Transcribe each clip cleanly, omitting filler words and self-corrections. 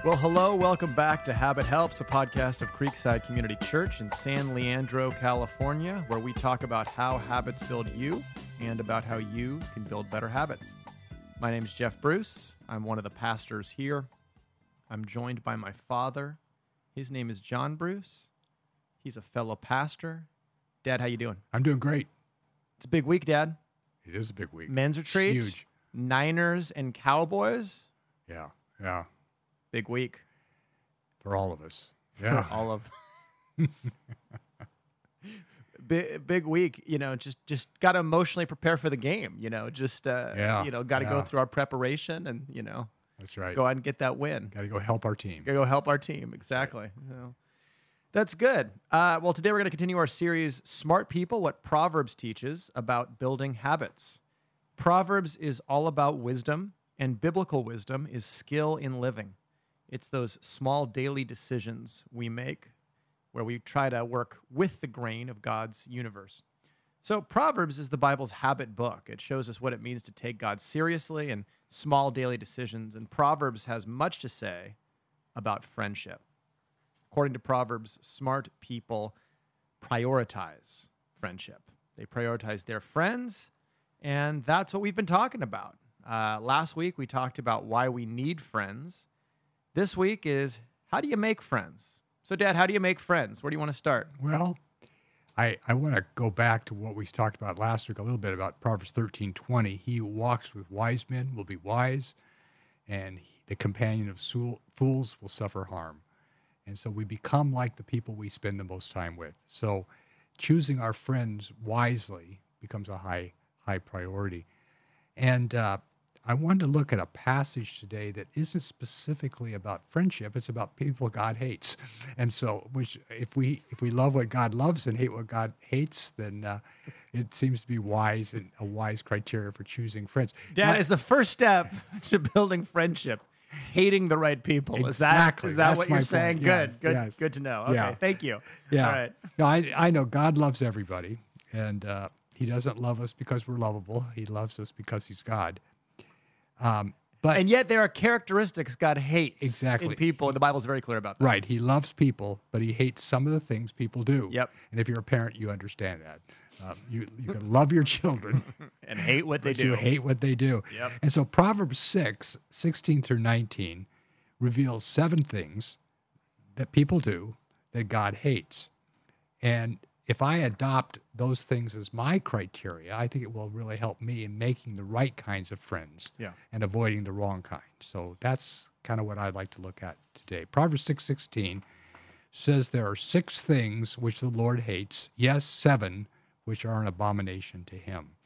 Well, hello. Welcome back to Habit Helps, a podcast of Creekside Community Church in San Leandro, California, where we talk about how habits build you and about how you can build better habits. My name is Jeff Bruce. I'm one of the pastors here. I'm joined by my father. His name is John Bruce. He's a fellow pastor. Dad, how you doing? I'm doing great. It's a big week, Dad. It is a big week. Men's retreat, huge. Niners and Cowboys. Yeah. Big week. For all of us. Yeah. For all of us. Big week, just got to emotionally prepare for the game, got to go through our preparation and, That's right. go out and get that win. Got to go help our team. Got to go help our team. Exactly. Right. That's good. Well, today we're going to continue our series, Smart People What Proverbs Teaches, about building habits. Proverbs is all about wisdom, and biblical wisdom is skill in living. It's those small daily decisions we make where we try to work with the grain of God's universe. So Proverbs is the Bible's habit book. It shows us what it means to take God seriously and small daily decisions. And Proverbs has much to say about friendship. According to Proverbs, smart people prioritize friendship. They prioritize their friends, and that's what we've been talking about. Last week, we talked about why we need friends. This week is, how do you make friends? So, Dad, how do you make friends? Where do you want to start? Well, I want to go back to what we talked about last week a little bit about Proverbs 13:20. He who walks with wise men will be wise, and the companion of fools will suffer harm. And so we become like the people we spend the most time with. So choosing our friends wisely becomes a high priority. And I wanted to look at a passage today that isn't specifically about friendship. It's about people God hates. And so, if we love what God loves and hate what God hates, then it seems to be wise and a wise criteria for choosing friends. Dad, is the first step to building friendship hating the right people? Exactly. Is that That's what you're my saying? point. Good. Yes. Good to know. Okay, Yeah. Thank you. Yeah. All right. No, I know God loves everybody, and he doesn't love us because we're lovable. He loves us because he's God. And yet there are characteristics God hates in people. The Bible's very clear about that. Right. He loves people, but he hates some of the things people do. Yep. And if you're a parent, you understand that. You can love your children and hate what they do. You hate what they do. Yep. And so Proverbs 6:16 through 19 reveals 7 things that people do that God hates. And if I adopt those things as my criteria, I think it will really help me in making the right kinds of friends and avoiding the wrong kind. So that's kind of what I'd like to look at today. Proverbs 6:16 says there are 6 things which the Lord hates, yes, 7 which are an abomination to him.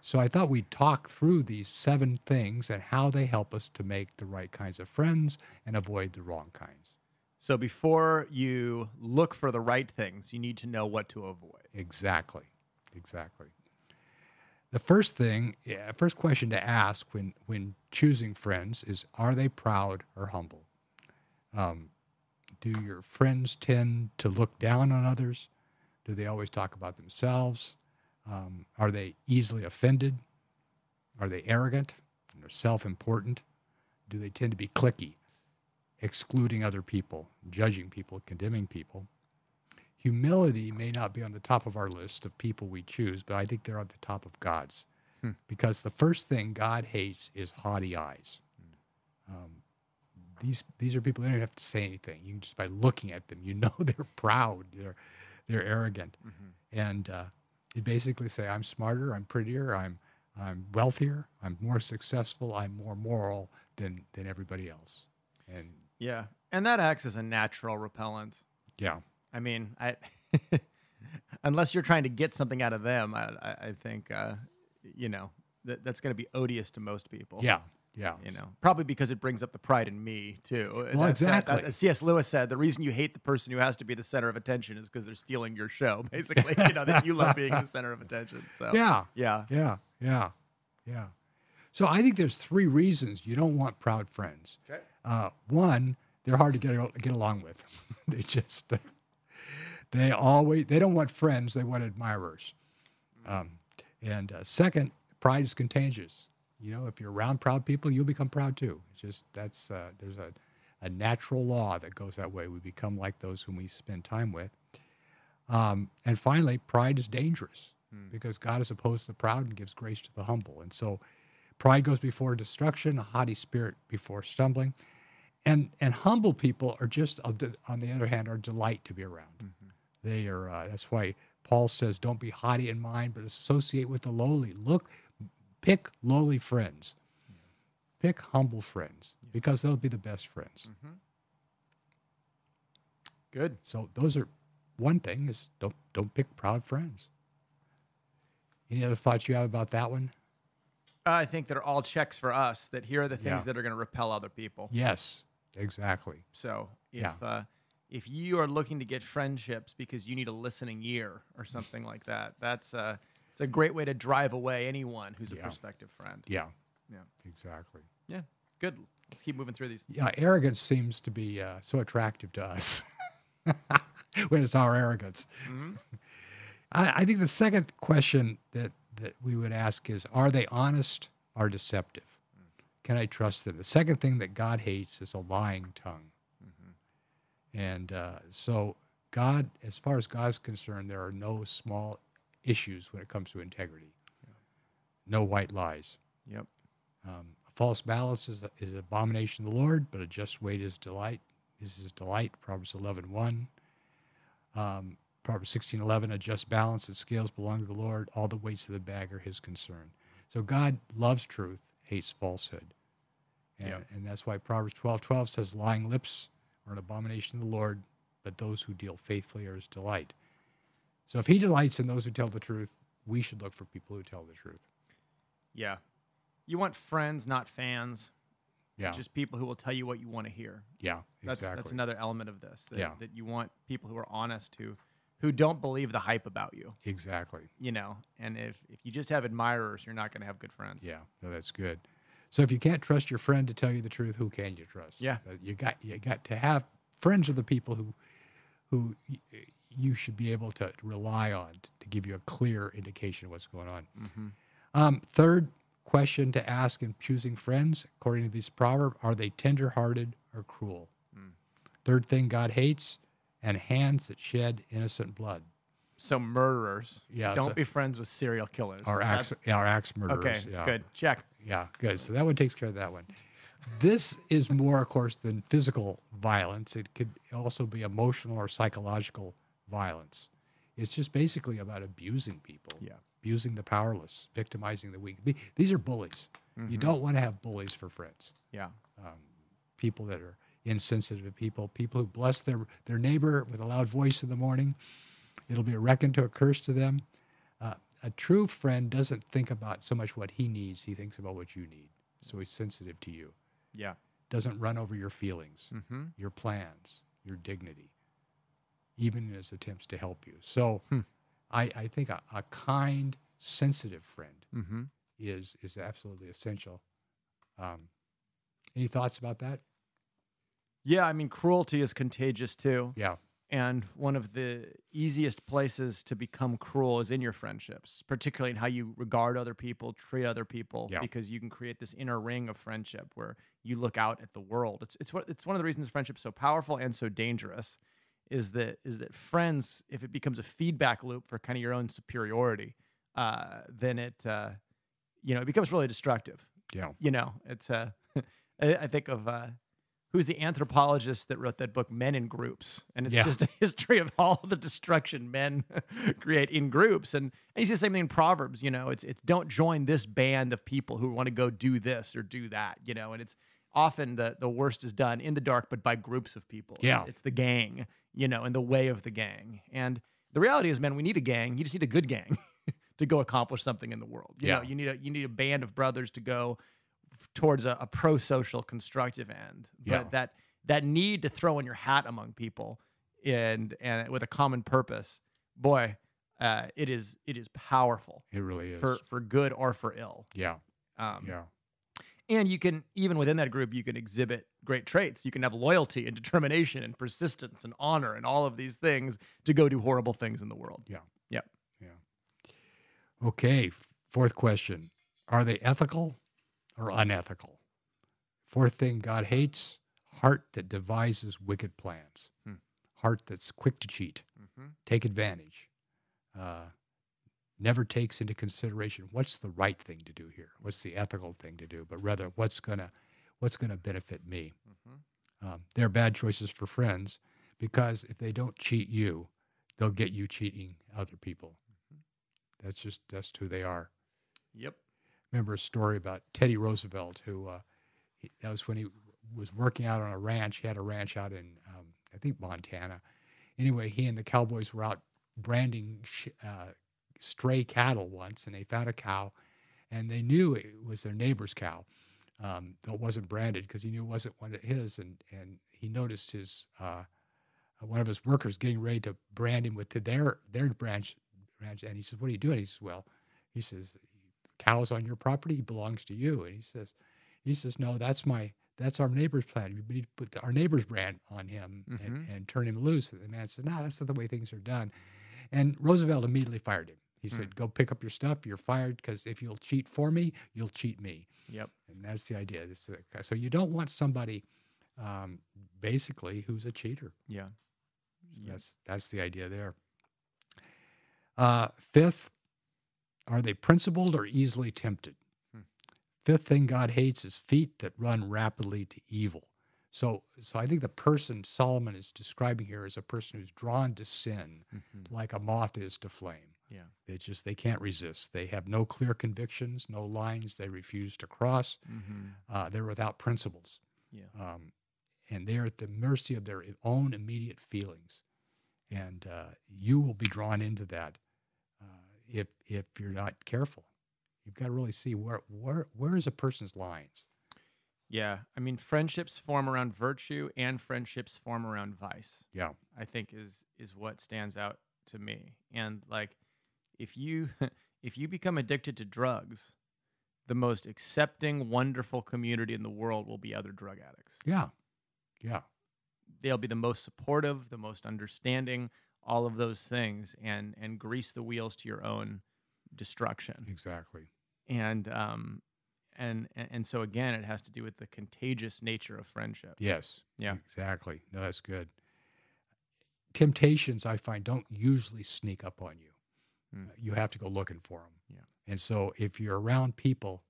So I thought we'd talk through these 7 things and how they help us to make the right kinds of friends and avoid the wrong kinds. So before you look for the right things, you need to know what to avoid. Exactly. The first question to ask when choosing friends is, are they proud or humble? Do your friends tend to look down on others? Do they always talk about themselves? Are they easily offended? Are they arrogant? They're self-important? Do they tend to be cliquey, excluding other people, judging people, condemning people? Humility may not be on the top of our list of people we choose, but I think they're on the top of God's. Because the first thing God hates is haughty eyes. These are people, they don't have to say anything. You can just by looking at them, they're proud, they're arrogant. And you basically say, I'm smarter, I'm prettier, I'm wealthier, I'm more successful, I'm more moral than everybody else. And and that acts as a natural repellent. Yeah. I mean, unless you're trying to get something out of them, I think, that's going to be odious to most people. Yeah. Probably because it brings up the pride in me, too. Well, exactly. As C.S. Lewis said, the reason you hate the person who has to be the center of attention is because they're stealing your show, basically. That you love being the center of attention. So Yeah. So I think there's 3 reasons you don't want proud friends. Okay. One, they're hard to get along with. They don't want friends, they want admirers. And second, pride is contagious. If you're around proud people, you'll become proud too. It's just there's a natural law that goes that way. We become like those whom we spend time with. And finally, pride is dangerous because God is opposed to the proud and gives grace to the humble. And so pride goes before destruction, a haughty spirit before stumbling. And humble people are just, on the other hand, are delight to be around. They are, that's why Paul says, don't be haughty in mind, but associate with the lowly. Pick lowly friends. Pick humble friends because they'll be the best friends. Good. So those are, one thing is don't pick proud friends. Any other thoughts you have about that one? I think they're all checks for us, that here are the things that are going to repel other people. Yes, exactly. So if you are looking to get friendships because you need a listening ear or something like that, it's a great way to drive away anyone who's a prospective friend. Yeah. Yeah. Exactly. Yeah. Good. Let's keep moving through these. Yeah, arrogance seems to be so attractive to us when it's our arrogance. I think the second question that we would ask is, are they honest or deceptive? Can I trust them? The second thing that God hates is a lying tongue. And so God, as far as God's concerned, there are no small issues when it comes to integrity. No white lies. Yep. A false balance is an abomination to the Lord, but a just weight is delight. Is his delight. Proverbs 11:1. Proverbs 16:11. A just balance and scales belong to the Lord. All the weights of the bag are his concern. So God loves truth, hates falsehood, and that's why Proverbs 12:12 says, "Lying lips are an abomination to the Lord, but those who deal faithfully are his delight." So if he delights in those who tell the truth, we should look for people who tell the truth. Yeah. You want friends, not fans. Yeah. Just people who will tell you what you want to hear. Yeah, exactly. That's another element of this. That you want people who are honest, who don't believe the hype about you. Exactly. And if you just have admirers, you're not going to have good friends. Yeah, no, that's good. So if you can't trust your friend to tell you the truth, who can you trust? Yeah. You got to have friends, are the people who you should be able to rely on to give you a clear indication of what's going on. Third question to ask in choosing friends, according to this proverb, are they tender-hearted or cruel? Third thing God hates, and hands that shed innocent blood. So murderers. Yeah. Don't be friends with serial killers. Our axe murderers. Okay, good. Check. Yeah, good. So that one takes care of that one. This is more, of course, than physical violence. It could also be emotional or psychological violence. It's just basically about abusing people. Yeah. Abusing the powerless, victimizing the weak. These are bullies. You don't want to have bullies for friends. Yeah. People that are insensitive people who bless their neighbor with a loud voice in the morning. It'll be a reckon to a curse to them. A true friend doesn't think about so much what he needs. He thinks about what you need. So he's sensitive to you. Yeah. Doesn't run over your feelings, your plans, your dignity, even in his attempts to help you. So I think a kind, sensitive friend is absolutely essential. Any thoughts about that? Yeah, I mean, cruelty is contagious too. Yeah. And one of the easiest places to become cruel is in your friendships, particularly in how you regard other people, treat other people, because you can create this inner ring of friendship where you look out at the world. It's one of the reasons friendship's so powerful and so dangerous is that friends, if it becomes a feedback loop for kind of your own superiority, then it becomes really destructive. Yeah. It's I think of who's the anthropologist that wrote that book, Men in Groups, and it's just a history of all the destruction men create in groups. And you see the same thing in Proverbs. It's don't join this band of people who want to go do this or do that. And it's often the worst is done in the dark, but by groups of people. Yeah. It's the gang, and the way of the gang. And the reality is, man, we need a gang. You just need a good gang to go accomplish something in the world. You know, you need a band of brothers to go towards a pro-social constructive end. But that need to throw in your hat among people and with a common purpose, boy, it is powerful. It really is. For good or for ill. Yeah. And you can, even within that group, you can exhibit great traits. You can have loyalty and determination and persistence and honor and all of these things to go do horrible things in the world. Yeah. Yep. Yeah. Okay. Fourth question. Are they ethical or unethical? Fourth thing God hates, heart that devises wicked plans, heart that's quick to cheat, take advantage, never takes into consideration what's the right thing to do here, what's the ethical thing to do, but rather what's gonna benefit me. They're bad choices for friends because if they don't cheat you, they'll get you cheating other people. That's who they are. Yep. Remember a story about Teddy Roosevelt, who that was when he was working out on a ranch. He had a ranch out in I think Montana. Anyway, he and the cowboys were out branding stray cattle once, and they found a cow, and they knew it was their neighbor's cow. Though it wasn't branded because he knew it wasn't one of his, and he noticed his one of his workers getting ready to brand him with their ranch, and he says, "What are you doing?" He says, "Cow's on your property, he belongs to you." And he says, "No, that's our neighbor's plan. We need to put our neighbor's brand on him and turn him loose." And the man said, "No, that's not the way things are done." And Roosevelt immediately fired him. He said, "Go pick up your stuff. You're fired because if you'll cheat for me, you'll cheat me." Yep. And that's the idea. So you don't want somebody basically who's a cheater. Yeah. That's the idea there. Fifth, are they principled or easily tempted? Fifth thing God hates is feet that run rapidly to evil. So I think the person Solomon is describing here is a person who's drawn to sin like a moth is to flame. Yeah. They can't resist. They have no clear convictions, no lines they refuse to cross. They're without principles. Yeah. And they're at the mercy of their own immediate feelings. And you will be drawn into that if you're not careful. You've got to really see where is a person's lines. Yeah. I mean, friendships form around virtue and friendships form around vice. Yeah. I think is what stands out to me. And like, if you become addicted to drugs, the most accepting, wonderful community in the world will be other drug addicts. Yeah. Yeah. They'll be the most supportive, the most understanding, all of those things, and grease the wheels to your own destruction. Exactly. And so again, it has to do with the contagious nature of friendship. Yes. Yeah. Exactly. No, that's good. Temptations, I find, don't usually sneak up on you. You have to go looking for them. Yeah. And so if you're around people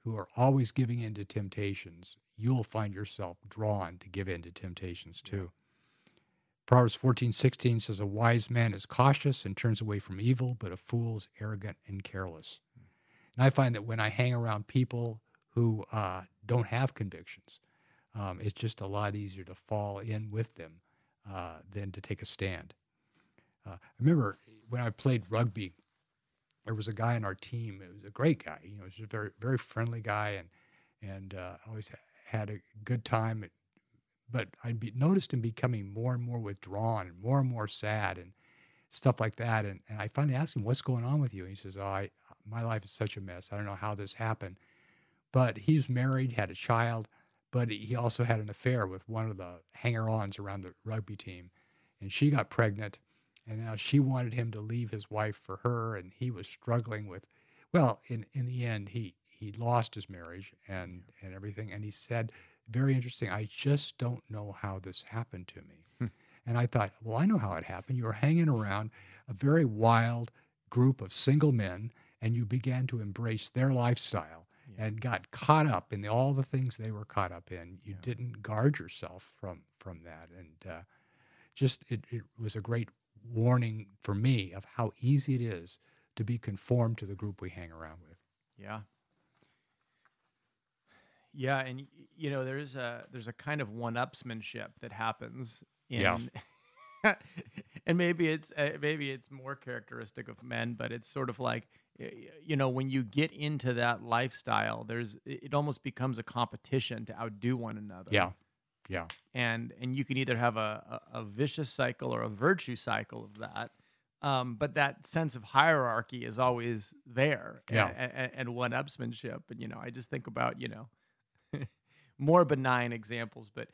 who are always giving in to temptations, you'll find yourself drawn to give in to temptations too. Proverbs 14:16 says, "A wise man is cautious and turns away from evil, but a fool is arrogant and careless." And I find that when I hang around people who don't have convictions, it's just a lot easier to fall in with them than to take a stand. I remember when I played rugby, there was a guy on our team. It was a great guy. He was a very, very friendly guy, and always had a good time. But noticed him becoming more and more withdrawn and more sad and stuff like that. And I finally asked him, "What's going on with you?" And he says, "Oh, my life is such a mess. I don't know how this happened." But he was married, had a child, but he also had an affair with one of the hanger-ons around the rugby team. And she got pregnant, and now she wanted him to leave his wife for her, and he was struggling with, well, in the end, he lost his marriage and everything. And he said, very interesting, "I just don't know how this happened to me." And I thought, well, I know how it happened. You were hanging around a very wild group of single men, and you began to embrace their lifestyle and got caught up in all the things they were caught up in. You didn't guard yourself from that. And it was a great warning for me of how easy it is to be conformed to the group we hang around with. Yeah. Yeah, and there's a kind of one-upsmanship that happens in, and maybe it's more characteristic of men, but it's sort of like, when you get into that lifestyle, it almost becomes a competition to outdo one another. Yeah, yeah. And you can either have a vicious cycle or a virtue cycle of that. But that sense of hierarchy is always there. Yeah. And one-upsmanship. And I just think about more benign examples, but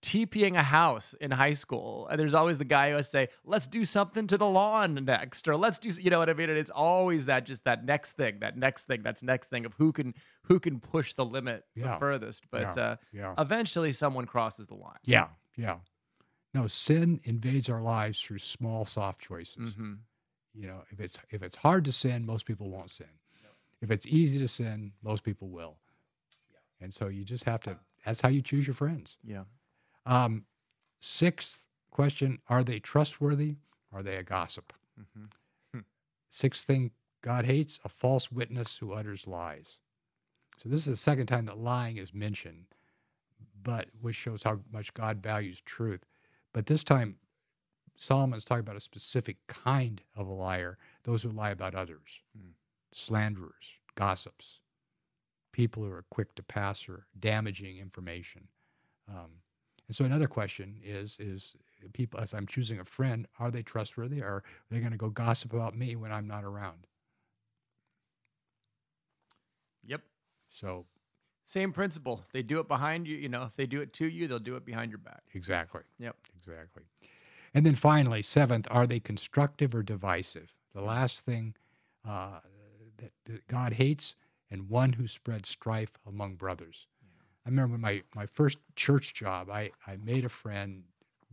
TPing a house in high school. And there's always the guy who has to say, let's do something to the lawn next, or let's do, you know what I mean? And it's always that next thing of who can push the limit the furthest. But eventually someone crosses the line. Yeah. No, sin invades our lives through small, soft choices. Mm-hmm. If it's hard to sin, most people won't sin. Yep. If it's easy to sin, most people will. Yeah. And so you just have to, that's how you choose your friends. Yeah. Sixth question, are they trustworthy? Are they a gossip? Mm-hmm. Sixth thing God hates, a false witness who utters lies. So this is the second time that lying is mentioned, but which shows how much God values truth. But this time, Solomon's talking about a specific kind of a liar, those who lie about others, slanderers, gossips, people who are quick to pass or damaging information. And so another question is people, as I'm choosing a friend, are they trustworthy, or are they going to go gossip about me when I'm not around? Yep. So same principle. They do it behind you. If they do it to you, they'll do it behind your back. Exactly. Yep. Exactly. And then finally, seventh, are they constructive or divisive? The last thing that God hates, and one who spreads strife among brothers. I remember my first church job, I made a friend,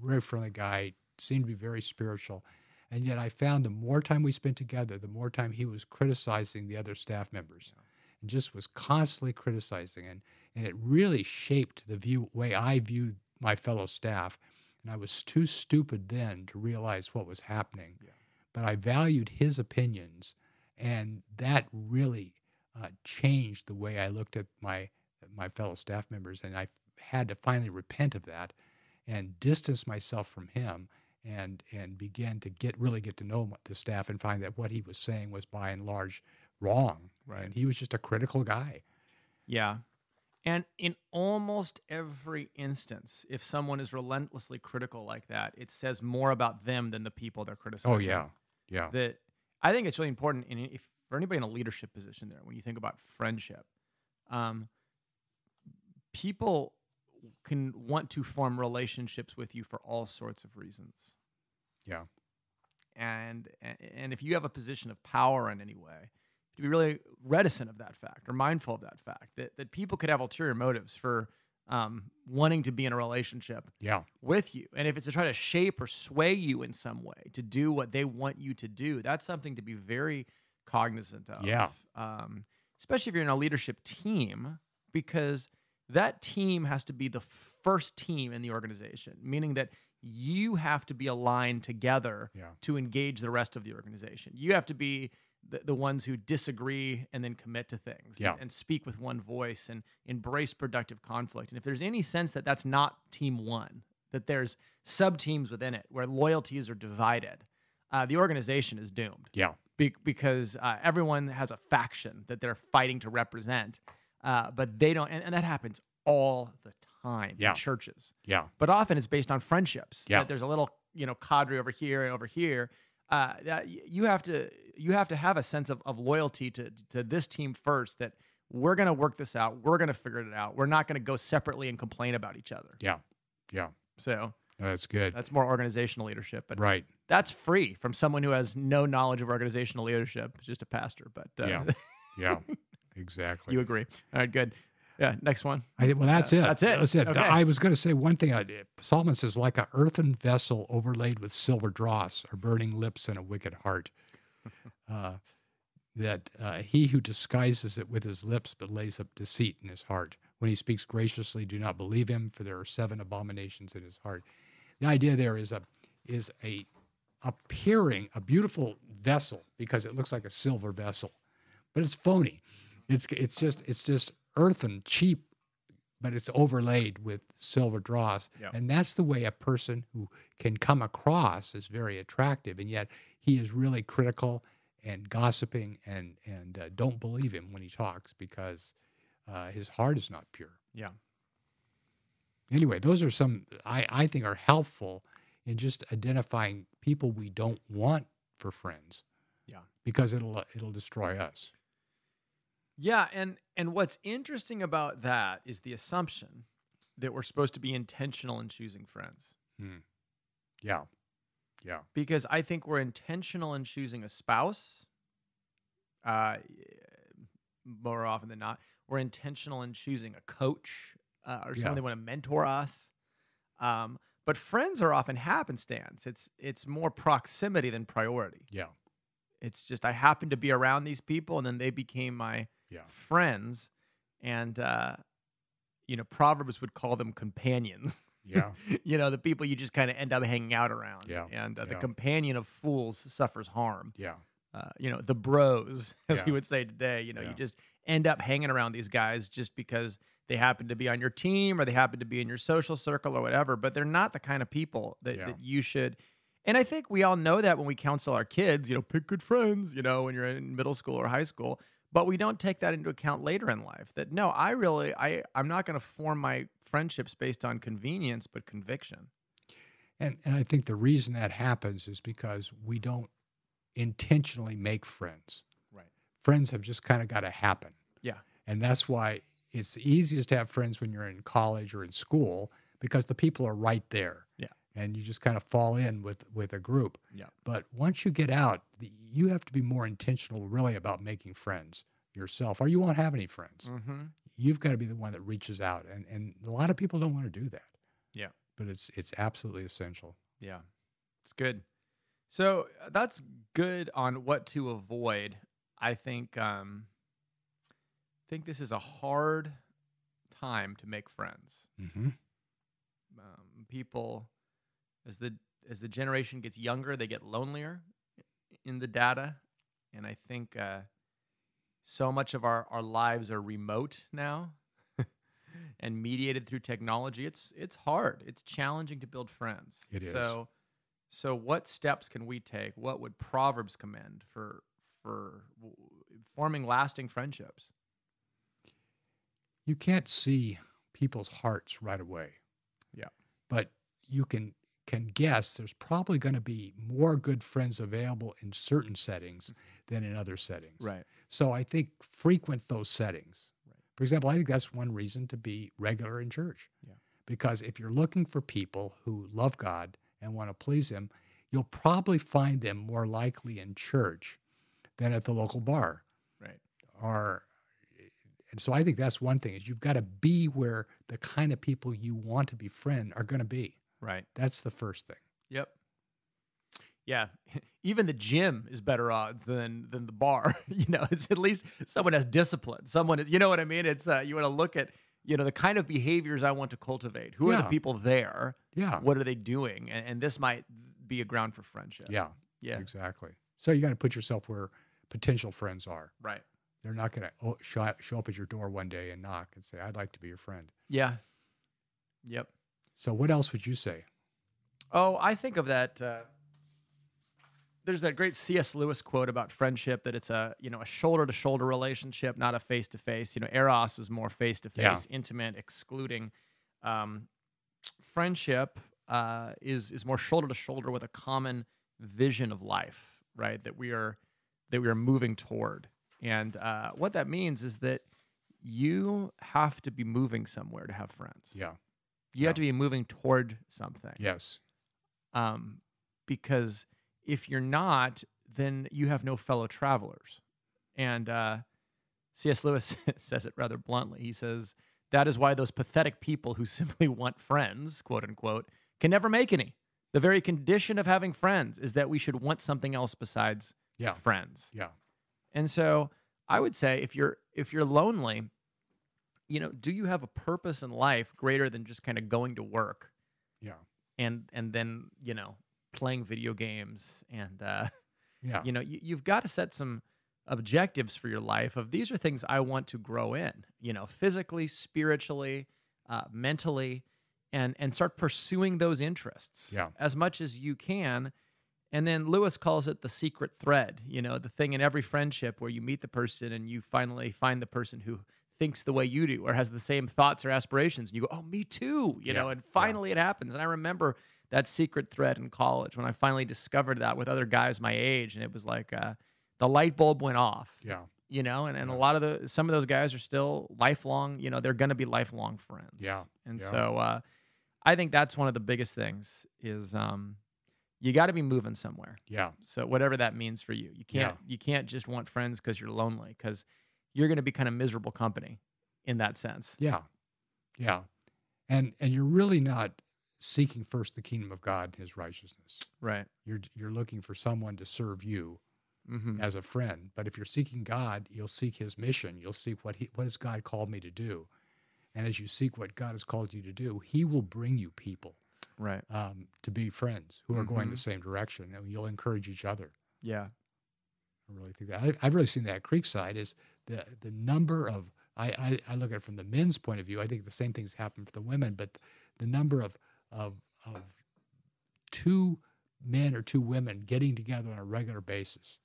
very friendly guy, seemed to be very spiritual. And yet I found the more time we spent together, the more time he was criticizing the other staff members. And just was constantly criticizing. And it really shaped the way I viewed my fellow staff. And I was too stupid then to realize what was happening. Yeah. But I valued his opinions, and that really changed the way I looked at my fellow staff members. And I had to finally repent of that and distance myself from him and begin to really get to know the staff and find that what he was saying was by and large wrong. Right. And he was just a critical guy. Yeah. And in almost every instance, if someone is relentlessly critical like that, it says more about them than the people they're criticizing. Oh, yeah. Yeah. That I think it's really important for anybody in a leadership position there, when you think about friendship, people can want to form relationships with you for all sorts of reasons. Yeah. And if you have a position of power in any way, to be really reticent of that fact or mindful of that fact, that people could have ulterior motives for wanting to be in a relationship with you. And if it's to try to shape or sway you in some way to do what they want you to do, that's something to be very cognizant of. Yeah. Especially if you're in a leadership team, because that team has to be the first team in the organization, meaning that you have to be aligned together to engage the rest of the organization. You have to be the ones who disagree and then commit to things and speak with one voice and embrace productive conflict. And if there's any sense that that's not team one, that there's sub-teams within it where loyalties are divided, the organization is doomed. Yeah. Because everyone has a faction that they're fighting to represent, but they don't, and that happens all the time in churches. Yeah. But often it's based on friendships. Yeah. That there's a little, cadre over here and over here. That you have to have a sense of loyalty to this team first, that we're going to work this out. We're going to figure it out. We're not going to go separately and complain about each other. Yeah. Yeah. So that's good. That's more organizational leadership. But right. That's free from someone who has no knowledge of organizational leadership, just a pastor. But yeah, exactly. You agree. All right, good. Yeah, next one. That's it. That's it. That's it. Okay. I was going to say one thing. Solomon says, like an earthen vessel overlaid with silver dross, or burning lips and a wicked heart. That he who disguises it with his lips but lays up deceit in his heart. When he speaks graciously, do not believe him, for there are 7 abominations in his heart. The idea there is appearing a beautiful vessel because it looks like a silver vessel, but it's phony. It's just earthen, cheap, but it's overlaid with silver dross. Yep. And that's the way a person who can come across as very attractive, and yet he is really critical and gossiping, and don't believe him when he talks because his heart is not pure. Yeah. Anyway, those are some I think are helpful in just identifying people we don't want for friends. Yeah. Because it'll destroy us. Yeah, and what's interesting about that is the assumption that we're supposed to be intentional in choosing friends. Hmm. Yeah. Yeah. Because I think we're intentional in choosing a spouse, uh, more often than not. We're intentional in choosing a coach or Yeah. someone that want to mentor us. But friends are often happenstance. It's more proximity than priority. Yeah. It's just I happened to be around these people, and then they became my Yeah. friends. And Proverbs would call them companions. Yeah. The people you just kind of end up hanging out around. Yeah. And the Yeah. companion of fools suffers harm. Yeah. The bros, as Yeah. we would say today, Yeah. you just end up hanging around these guys just because they happen to be on your team or they happen to be in your social circle or whatever, but they're not the kind of people that, Yeah. that you should. And I think we all know that when we counsel our kids, pick good friends, when you're in middle school or high school, but we don't take that into account later in life that no, I'm not going to form my friendships based on convenience, but conviction. And I think the reason that happens is because we don't intentionally make friends. Right. Friends have just kind of got to happen. Yeah. And that's why it's easiest to have friends when you're in college or in school because the people are right there. Yeah. And you just kind of fall in with a group. Yeah. But once you get out, you have to be more intentional really about making friends yourself, or you won't have any friends. Mm-hmm. You've got to be the one that reaches out. And a lot of people don't want to do that. Yeah. But it's absolutely essential. Yeah. It's good. So that's good on what to avoid. I think this is a hard time to make friends. Mm-hmm. People, as the generation gets younger, they get lonelier in the data, and I think so much of our lives are remote now and mediated through technology. It's hard. It's challenging to build friends. It is. So what steps can we take? What would Proverbs commend for forming lasting friendships? You can't see people's hearts right away. Yeah. But you can guess there's probably going to be more good friends available in certain settings than in other settings. Right. So I think frequent those settings. Right. For example, I think that's one reason to be regular in church. Yeah. Because if you're looking for people who love God and want to please Him, you'll probably find them more likely in church than at the local bar. Right. And so I think that's one thing is you've got to be where the kind of people you want to befriend are going to be. Right. That's the first thing. Yep. Yeah. Even the gym is better odds than the bar. It's at least someone has discipline. Someone is, you know what I mean? It's you want to look at, the kind of behaviors I want to cultivate. Who are the people there? Yeah. What are they doing? And this might be a ground for friendship. Yeah. Yeah. Exactly. So you got to put yourself where potential friends are. Right. They're not going to show up at your door one day and knock and say, I'd like to be your friend. Yeah. Yep. So what else would you say? Oh, I think of that. There's that great C.S. Lewis quote about friendship that it's a shoulder-to-shoulder relationship, not a face-to-face. Eros is more face-to-face, intimate, excluding. Friendship is more shoulder-to-shoulder with a common vision of life, right? That we are moving toward. And what that means is that you have to be moving somewhere to have friends. Yeah. You have to be moving toward something. Yes. Because if you're not, then you have no fellow travelers. And C.S. Lewis says it rather bluntly. He says, that is why those pathetic people who simply want friends, quote unquote, can never make any. The very condition of having friends is that we should want something else besides friends. Yeah. And so I would say if you're lonely, do you have a purpose in life greater than just kind of going to work? Yeah. And then, playing video games and, Yeah. You've got to set some objectives for your life of these are things I want to grow in, physically, spiritually, mentally, and start pursuing those interests as much as you can. And then Lewis calls it the secret thread, the thing in every friendship where you meet the person and you finally find the person who thinks the way you do or has the same thoughts or aspirations. And you go, oh, me too, and finally it happens. And I remember that secret thread in college when I finally discovered that with other guys my age. And it was like the light bulb went off. Yeah. and a lot of some of those guys are still lifelong, they're going to be lifelong friends. Yeah. And Yeah. so I think that's one of the biggest things is you got to be moving somewhere. Yeah. So whatever that means for you, you can't just want friends because you're lonely, because you're going to be kind of miserable company in that sense. Yeah. Yeah. And you're really not seeking first the kingdom of God and his righteousness. Right. You're looking for someone to serve you Mm-hmm. as a friend. But if you're seeking God, you'll seek his mission. You'll seek what has God called me to do. And as you seek what God has called you to do, he will bring you people Right. to be friends who are going Mm-hmm. the same direction, and you'll encourage each other. Yeah. I really think that I've really seen that at Creekside is the number of I look at it from the men's point of view. I think the same things happen for the women, but the number of two men or two women getting together on a regular basis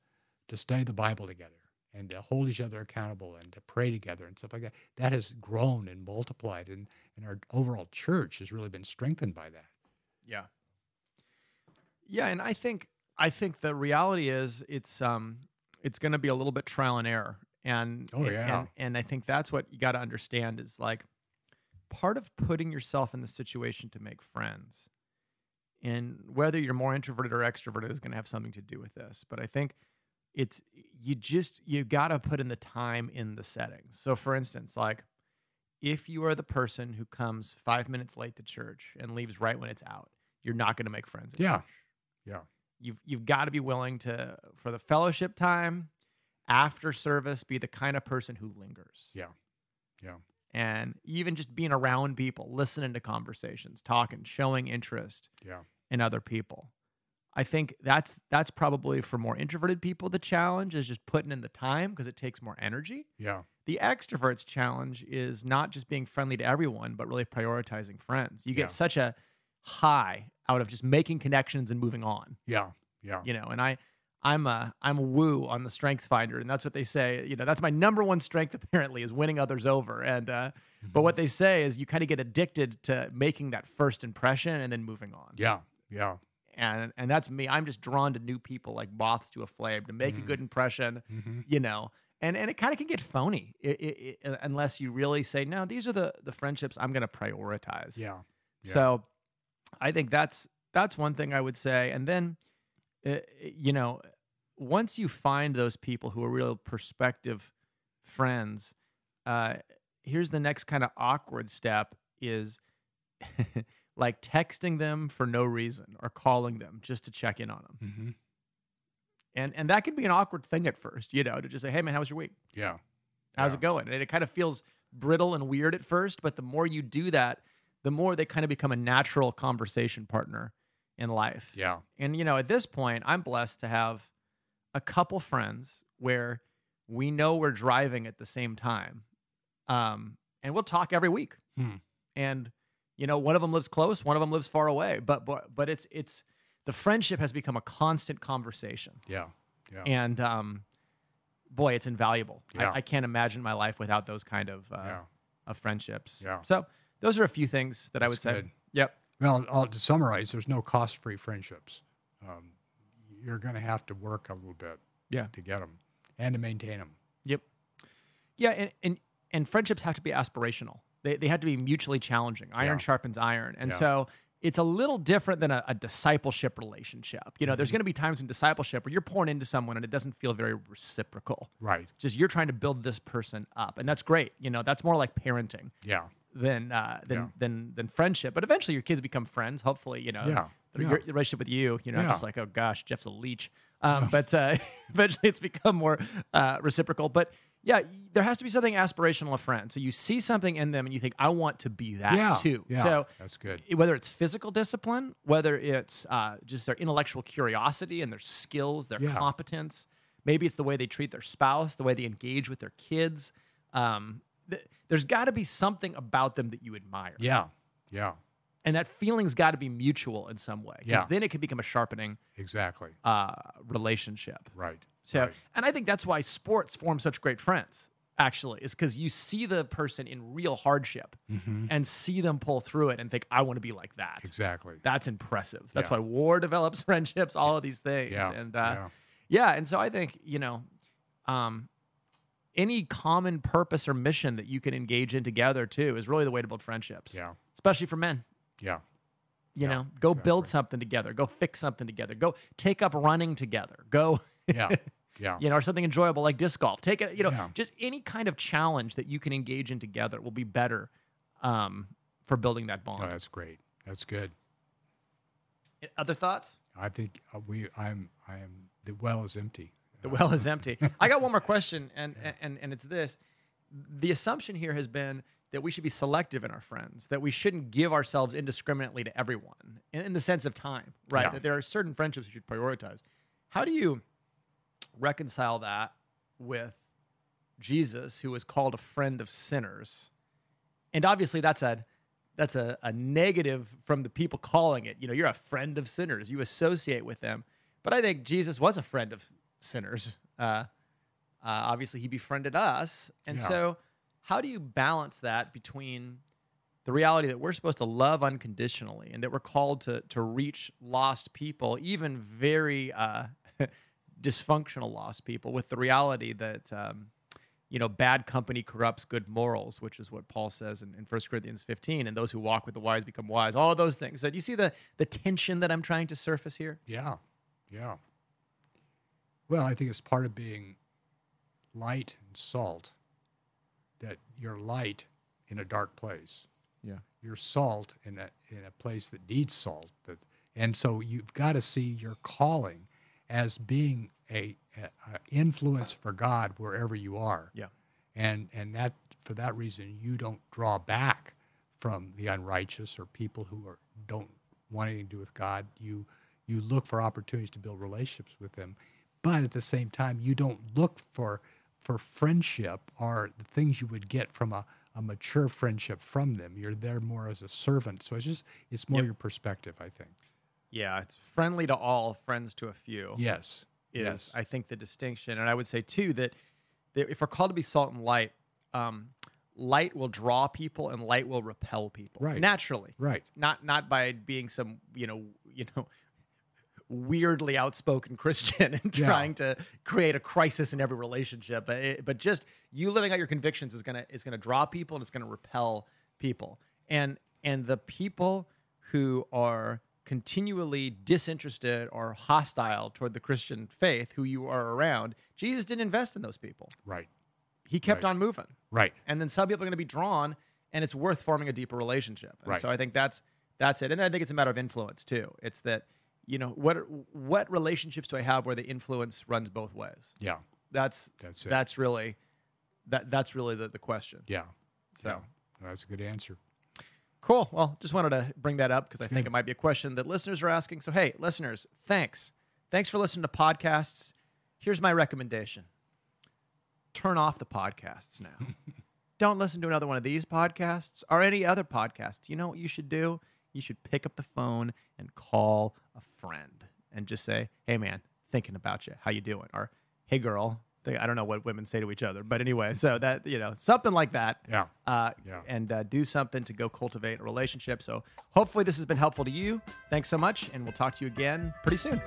to study the Bible together and to hold each other accountable and to pray together and stuff like that has grown and multiplied, and our overall church has really been strengthened by that. Yeah. Yeah, and I think the reality is it's going to be a little bit trial and error, and and I think that's what you got to understand is like part of putting yourself in the situation to make friends, and whether you're more introverted or extroverted is going to have something to do with this. But I think you got to put in the time in the settings. So for instance, like if you are the person who comes 5 minutes late to church and leaves right when it's out, you're not going to make friends at church. Yeah. You've got to be willing to, for the fellowship time, after service, be the kind of person who lingers. Yeah. And even just being around people, listening to conversations, talking, showing interest in other people. I think that's probably for more introverted people, the challenge is just putting in the time because it takes more energy. Yeah. The extrovert's challenge is not just being friendly to everyone, but really prioritizing friends. You get such a high out of just making connections and moving on. Yeah. And I'm a woo on the Strengths Finder, and that's what they say. That's my number one strength apparently is winning others over. And but what they say is you kind of get addicted to making that first impression and then moving on. Yeah. And that's me. I'm just drawn to new people like moths to a flame to make a good impression. And it kind of can get phony unless you really say, no, these are the friendships I'm going to prioritize. Yeah. So I think that's one thing I would say. And then, once you find those people who are real prospective friends, here's the next kind of awkward step is like texting them for no reason or calling them just to check in on them. And that could be an awkward thing at first, to just say, hey man, how was your week? Yeah. How's it going? And it kind of feels brittle and weird at first, but the more you do that, the more they kind of become a natural conversation partner in life. Yeah. And, at this point, I'm blessed to have a couple friends where we know we're driving at the same time. And we'll talk every week. And, one of them lives close, one of them lives far away, but it's the friendship has become a constant conversation. Yeah. And, boy, it's invaluable. Yeah. I can't imagine my life without those kind of friendships. Yeah. So those are a few things that I would say. Good. Yep. Well, to summarize, there's no cost-free friendships. You're going to have to work a little bit to get them and to maintain them. Yep. Yeah, and friendships have to be aspirational. They have to be mutually challenging. Iron sharpens iron. And so it's a little different than a discipleship relationship. There's going to be times in discipleship where you're pouring into someone and it doesn't feel very reciprocal. Right. It's just you're trying to build this person up. And that's great. That's more like parenting. Yeah. Than friendship. But eventually your kids become friends, hopefully, your relationship with you, just like, oh gosh, Jeff's a leech. But eventually it's become more reciprocal. But yeah, there has to be something aspirational of friends. So you see something in them and you think, I want to be that too. Yeah, so that's good. Whether it's physical discipline, whether it's just their intellectual curiosity and their skills, their competence, maybe it's the way they treat their spouse, the way they engage with their kids. There's got to be something about them that you admire. Yeah. And that feeling's got to be mutual in some way. Yeah. Then it can become a sharpening relationship. Right. So, and I think that's why sports form such great friends, actually, is because you see the person in real hardship and see them pull through it and think, I want to be like that. Exactly. That's impressive. That's why war develops friendships, all of these things. Yeah. And and so I think, any common purpose or mission that you can engage in together too is really the way to build friendships. Yeah. Especially for men. Yeah. You Yeah, know, go exactly. build something together. Go fix something together. Go take up running together. Go, Yeah. Yeah. you know, or something enjoyable like disc golf. Take it, you know, Yeah. just any kind of challenge that you can engage in together will be better for building that bond. Oh, that's great. That's good. Other thoughts? I think the well is empty. The well is empty. I got one more question, and it's this. The assumption here has been that we should be selective in our friends, that we shouldn't give ourselves indiscriminately to everyone in the sense of time, right? Yeah. That there are certain friendships we should prioritize. How do you reconcile that with Jesus, who was called a friend of sinners? And obviously that's a negative from the people calling it. You know, you're a friend of sinners. You associate with them. But I think Jesus was a friend of sinners. Obviously, he befriended us. And Yeah. so how do you balance that between the reality that we're supposed to love unconditionally and that we're called to reach lost people, even very dysfunctional lost people, with the reality that, you know, bad company corrupts good morals, which is what Paul says in 1 Corinthians 15, and those who walk with the wise become wise, all of those things. So do you see the tension that I'm trying to surface here? Yeah. Yeah. Well, I think it's part of being light and salt, that you're light in a dark place. Yeah. You're salt in a place that needs salt. And so you've got to see your calling as being a influence for God wherever you are. Yeah. And that, for that reason, you don't draw back from the unrighteous or people who don't want anything to do with God. You look for opportunities to build relationships with them, but at the same time, you don't look for friendship or the things you would get from a mature friendship from them. You're there more as a servant. So it's more Yep. your perspective, I think. Yeah, it's friendly to all, friends to a few. Yes. Is Yes. I think the distinction. And I would say too that if we're called to be salt and light, light will draw people and light will repel people. Right. Naturally. Right. Not by being some, you know, weirdly outspoken Christian and Yeah. trying to create a crisis in every relationship, but just you living out your convictions is gonna draw people and it's gonna repel people. And the people who are continually disinterested or hostile toward the Christian faith, who you are around, Jesus didn't invest in those people. Right. He kept Right. on moving. Right. And then some people are going to be drawn, and it's worth forming a deeper relationship. And Right. so I think that's it. And I think it's a matter of influence too. It's that, you know, what relationships do I have where the influence runs both ways? Yeah. That's That's it. that's really the question. Yeah. So Yeah. Well, that's a good answer. cool. Well, just wanted to bring that up because I think good. it might be a question that listeners are asking. So hey, listeners, thanks for listening to podcasts. Here's my recommendation: turn off the podcasts now. Don't listen to another one of these podcasts or any other podcasts. You know what you should do? You should pick up the phone and call a friend and just say, "Hey, man, thinking about you. How you doing?" Or, "Hey, girl." I don't know what women say to each other, but anyway, so that, you know, something like that. Yeah. Yeah. And do something to go cultivate a relationship. So hopefully this has been helpful to you. Thanks so much, and we'll talk to you again pretty soon.